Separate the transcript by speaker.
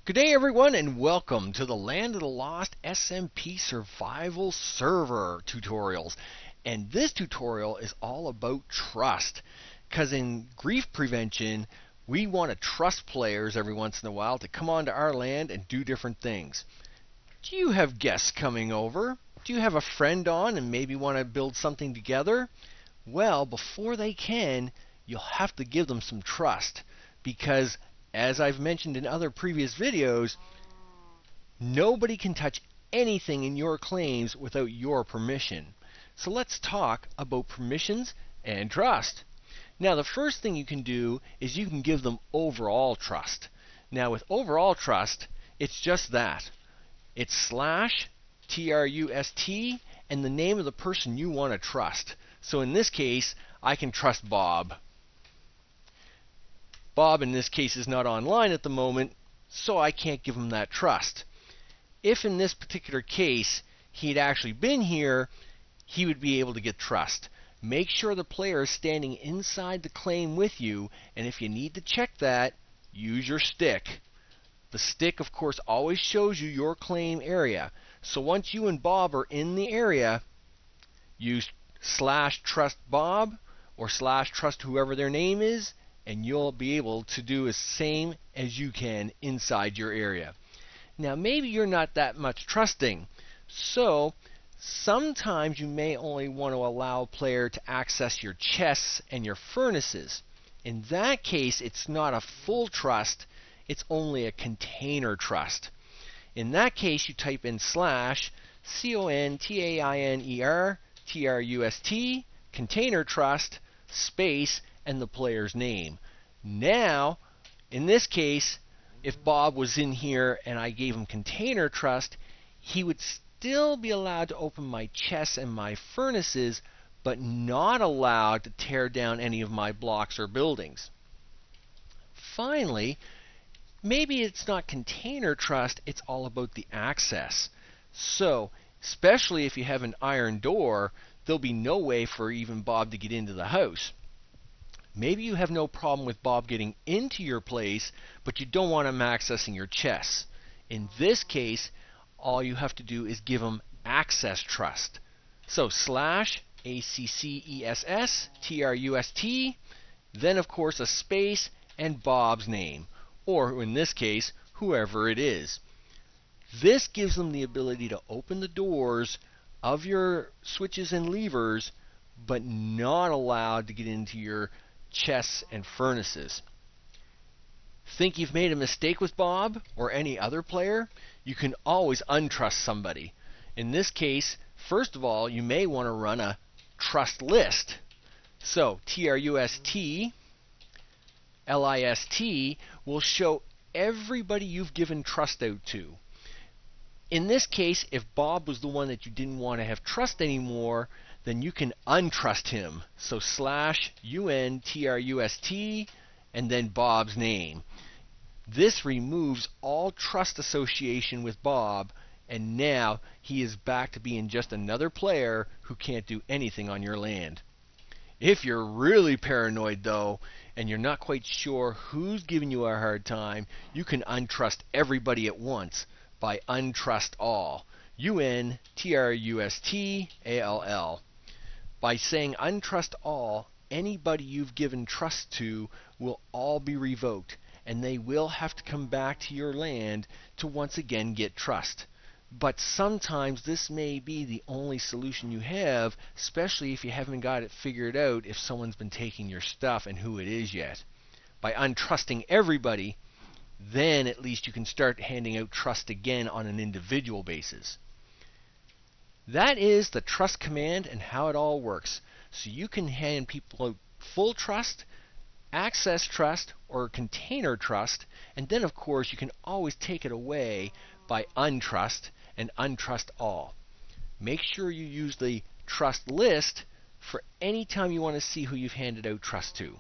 Speaker 1: Good day everyone and welcome to the Land of the Lost SMP Survival Server tutorials. And this tutorial is all about trust. Because in grief prevention, we want to trust players every once in a while to come onto our land and do different things. Do you have guests coming over? Do you have a friend on and maybe want to build something together? Well, before they can, you'll have to give them some trust. Because as I've mentioned in other previous videos, nobody can touch anything in your claims without your permission. So let's talk about permissions and trust. Now the first thing you can do is you can give them overall trust. Now with overall trust, it's just that. It's /trust and the name of the person you want to trust. So in this case, I can trust Bob. Bob in this case is not online at the moment, so I can't give him that trust. If in this particular case he'd actually been here, he would be able to get trust. Make sure the player is standing inside the claim with you, and if you need to check that, use your stick. The stick, of course, always shows you your claim area. So once you and Bob are in the area, use /trust Bob or /trust whoever their name is, and you'll be able to do the same as you can inside your area. Now maybe you're not that much trusting, so sometimes you may only want to allow a player to access your chests and your furnaces. In that case, it's not a full trust, it's only a container trust. In that case, you type in /container/trust container trust space and the player's name. Now, in this case, if Bob was in here and I gave him container trust, he would still be allowed to open my chests and my furnaces, but not allowed to tear down any of my blocks or buildings. Finally, maybe it's not container trust, it's all about the access. So, especially if you have an iron door, there'll be no way for even Bob to get into the house. Maybe you have no problem with Bob getting into your place, but you don't want him accessing your chests. In this case, all you have to do is give him access trust. So /accesstrust, then of course a space and Bob's name, or in this case, whoever it is. This gives them the ability to open the doors of your switches and levers, but not allowed to get into your chests and furnaces. Think you've made a mistake with Bob or any other player? You can always untrust somebody. In this case, first of all, you may want to run a trust list. So TRUST LIST will show everybody you've given trust out to. In this case, if Bob was the one that you didn't want to have trust anymore, then you can untrust him. So /UNTRUST and then Bob's name. This removes all trust association with Bob, and now he is back to being just another player who can't do anything on your land. If you're really paranoid though, and you're not quite sure who's giving you a hard time, you can untrust everybody at once by Untrust All. UNTRUSTALL. By saying Untrust All, anybody you've given trust to will all be revoked, and they will have to come back to your land to once again get trust. But sometimes this may be the only solution you have, especially if you haven't got it figured out if someone's been taking your stuff and who it is yet. By untrusting everybody, then at least you can start handing out trust again on an individual basis. That is the trust command and how it all works. So you can hand people out full trust, access trust, or container trust, and then of course you can always take it away by untrust and untrust all. Make sure you use the trust list for any time you want to see who you've handed out trust to.